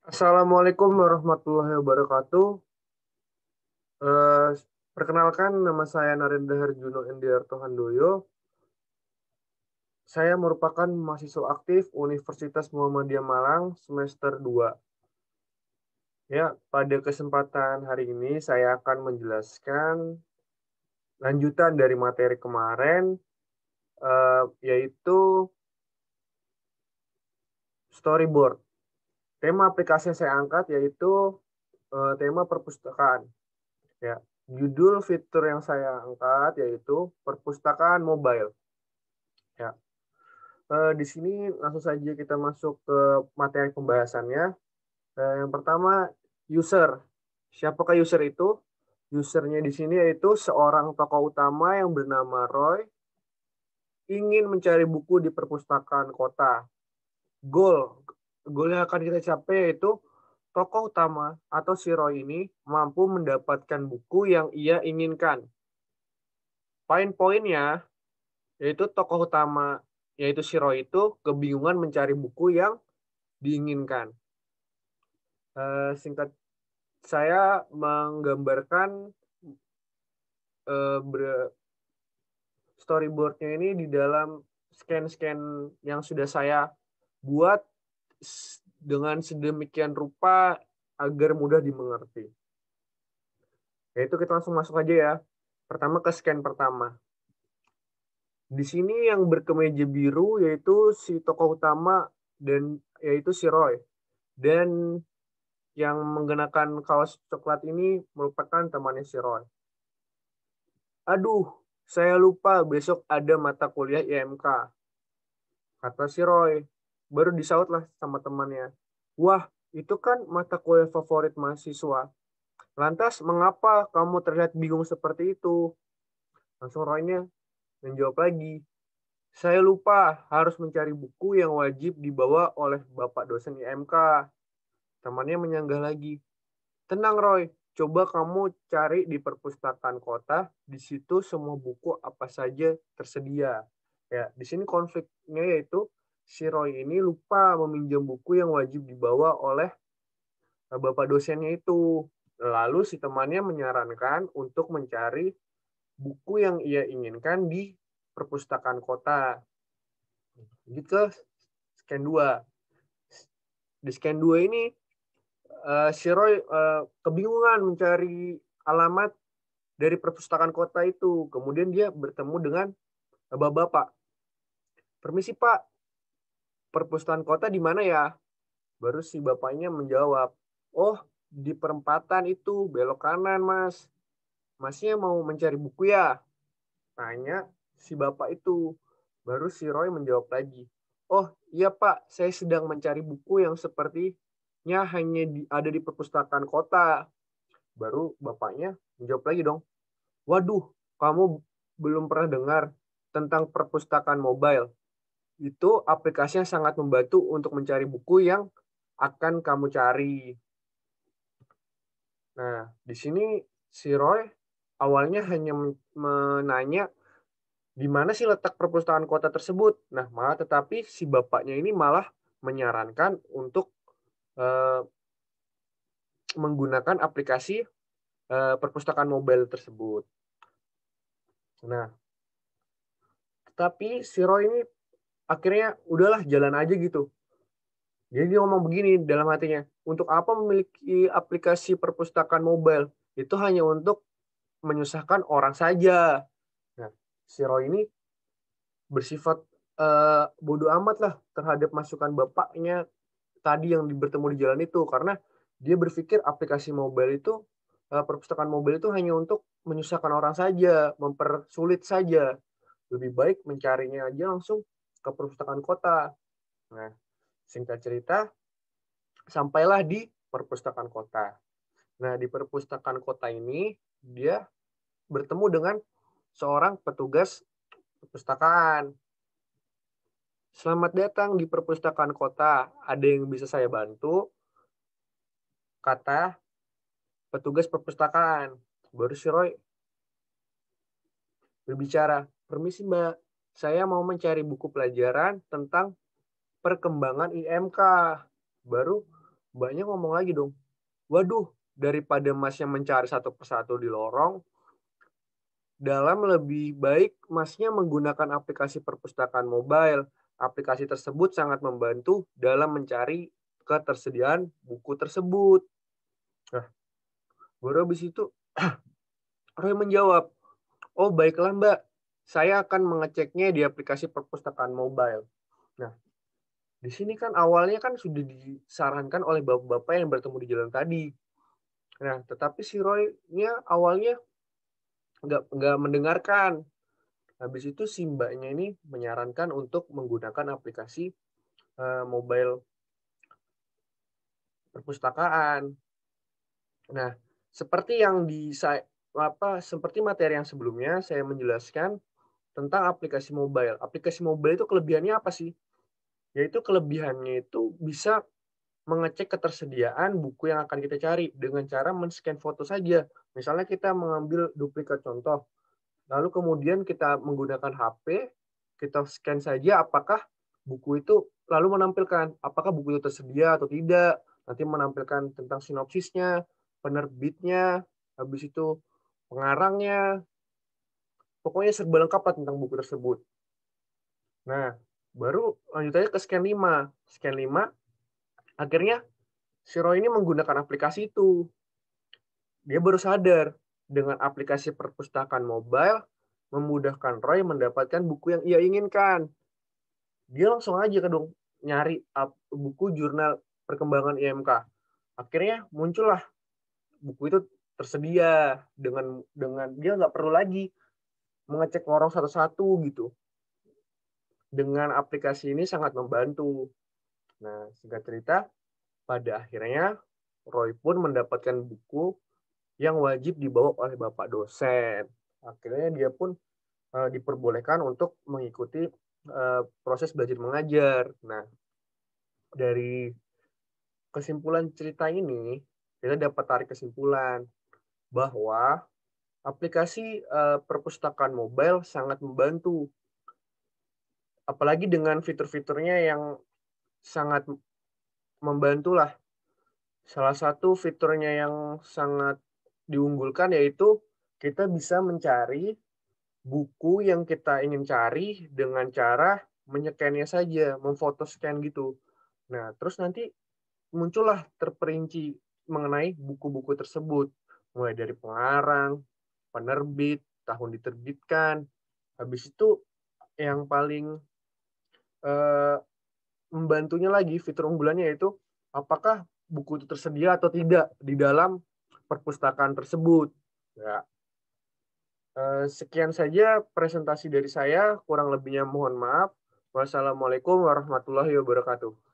Assalamualaikum warahmatullahi wabarakatuh. Eh, Perkenalkan, nama saya Narendra Herjuno Endiarto Handoyo. Saya merupakan mahasiswa aktif Universitas Muhammadiyah Malang semester 2. Ya, pada kesempatan hari ini saya akan menjelaskan lanjutan dari materi kemarin, yaitu storyboard. Tema aplikasi yang saya angkat yaitu tema perpustakaan. Ya, judul fitur yang saya angkat yaitu perpustakaan mobile. Ya, di sini langsung saja kita masuk ke materi pembahasannya. Yang pertama, user. Siapakah user itu? Usernya di sini yaitu seorang tokoh utama yang bernama Roy ingin mencari buku di perpustakaan kota. Goal, goal yang akan kita capai yaitu tokoh utama atau si Roy ini mampu mendapatkan buku yang ia inginkan. Poin-poinnya yaitu tokoh utama yaitu si Roy itu kebingungan mencari buku yang diinginkan. Singkat saya menggambarkan storyboardnya ini di dalam scan-scan yang sudah saya buat dengan sedemikian rupa agar mudah dimengerti. Yaitu kita langsung masuk aja ya. Pertama ke scan pertama. Di sini yang berkemeja biru yaitu si tokoh utama dan yaitu si Roy. Dan yang menggunakan kaos coklat ini merupakan temannya si Roy. Aduh, saya lupa besok ada mata kuliah IMK. Kata si Roy. Baru disaut lah sama temannya. Wah, itu kan mata kuliah favorit mahasiswa. Lantas, mengapa kamu terlihat bingung seperti itu? Langsung Roy-nya menjawab lagi. Saya lupa harus mencari buku yang wajib dibawa oleh Bapak dosen IMK. Temannya menyanggah lagi. Tenang Roy, coba kamu cari di perpustakaan kota, di situ semua buku apa saja tersedia. Ya, di sini konfliknya yaitu si Roy ini lupa meminjam buku yang wajib dibawa oleh bapak dosennya itu. Lalu si temannya menyarankan untuk mencari buku yang ia inginkan di perpustakaan kota. Lanjut ke scan 2. Di scan 2 ini si Roy kebingungan mencari alamat dari perpustakaan kota itu. Kemudian dia bertemu dengan bapak-bapak. Permisi Pak, perpustakaan kota di mana ya? Baru si bapaknya menjawab, oh di perempatan itu, belok kanan mas. Masnya mau mencari buku ya? Tanya si bapak itu. Baru si Roy menjawab lagi, oh iya Pak, saya sedang mencari buku yang sepertinya hanya ada di perpustakaan kota. Baru bapaknya menjawab lagi dong, waduh, kamu belum pernah dengar tentang perpustakaan mobile. Itu aplikasi yang sangat membantu untuk mencari buku yang akan kamu cari. Nah, di sini si Roy awalnya hanya menanya di mana sih letak perpustakaan kota tersebut. Nah, malah tetapi si bapaknya ini malah menyarankan untuk eh, menggunakan aplikasi perpustakaan mobile tersebut. Nah, tapi si Roy ini akhirnya udahlah jalan aja gitu. Jadi dia ngomong begini dalam hatinya, untuk apa memiliki aplikasi perpustakaan mobile? Itu hanya untuk menyusahkan orang saja. Nah, si Roy ini bersifat bodoh amat lah terhadap masukan bapaknya tadi yang bertemu di jalan itu, karena dia berpikir aplikasi mobile itu, perpustakaan mobile itu hanya untuk menyusahkan orang saja, mempersulit saja. Lebih baik mencarinya aja langsung ke perpustakaan kota. Nah, singkat cerita, sampailah di perpustakaan kota. Nah, di perpustakaan kota ini dia bertemu dengan seorang petugas perpustakaan. Selamat datang di perpustakaan kota. Ada yang bisa saya bantu? Kata petugas perpustakaan. Baru si Roy berbicara, permisi Mbak, saya mau mencari buku pelajaran tentang perkembangan IMK. Baru banyak ngomong lagi dong, waduh, daripada Masnya mencari satu persatu di lorong, dalam lebih baik Masnya menggunakan aplikasi perpustakaan mobile. Aplikasi tersebut sangat membantu dalam mencari ketersediaan buku tersebut. Nah, baru habis itu Roy menjawab, "Oh, baiklah Mbak, saya akan mengeceknya di aplikasi perpustakaan mobile." Nah, di sini kan awalnya kan sudah disarankan oleh bapak-bapak yang bertemu di jalan tadi. Nah, tetapi si Roy-nya awalnya nggak mendengarkan. Habis itu si Mbaknya ini menyarankan untuk menggunakan aplikasi mobile perpustakaan. Nah, seperti yang seperti materi yang sebelumnya saya menjelaskan tentang aplikasi mobile. Aplikasi mobile itu kelebihannya apa sih? Yaitu kelebihannya itu bisa mengecek ketersediaan buku yang akan kita cari dengan cara men-scan foto saja. Misalnya kita mengambil duplikat contoh, lalu kemudian kita menggunakan HP, kita scan saja apakah buku itu lalu menampilkan apakah buku itu tersedia atau tidak, nanti menampilkan tentang sinopsisnya, penerbitnya, habis itu pengarangnya, pokoknya serba lengkap lah tentang buku tersebut. Nah, baru lanjut aja ke scan 5. Scan 5, akhirnya si Roy ini menggunakan aplikasi itu. Dia baru sadar, dengan aplikasi perpustakaan mobile, memudahkan Roy mendapatkan buku yang ia inginkan. Dia langsung aja dong nyari buku jurnal perkembangan IMK. Akhirnya muncullah buku itu tersedia dengan dia nggak perlu lagi mengecek lorong satu-satu gitu. Dengan aplikasi ini sangat membantu. Nah, singkat cerita, pada akhirnya Roy pun mendapatkan buku yang wajib dibawa oleh bapak dosen. Akhirnya dia pun diperbolehkan untuk mengikuti proses belajar mengajar. Nah, dari kesimpulan cerita ini, kita dapat tarik kesimpulan bahwa aplikasi perpustakaan mobile sangat membantu. Apalagi dengan fitur-fiturnya yang sangat membantu lah. Salah satu fiturnya yang sangat diunggulkan yaitu kita bisa mencari buku yang kita ingin cari dengan cara menyekannya saja, memfoto scan gitu. Nah, terus nanti muncullah terperinci mengenai buku-buku tersebut, mulai dari pengarang, penerbit, tahun diterbitkan. Habis itu yang paling eh, membantunya lagi fitur unggulannya yaitu apakah buku itu tersedia atau tidak di dalam perpustakaan tersebut. Ya, sekian saja presentasi dari saya, kurang lebihnya mohon maaf. Wassalamualaikum warahmatullahi wabarakatuh.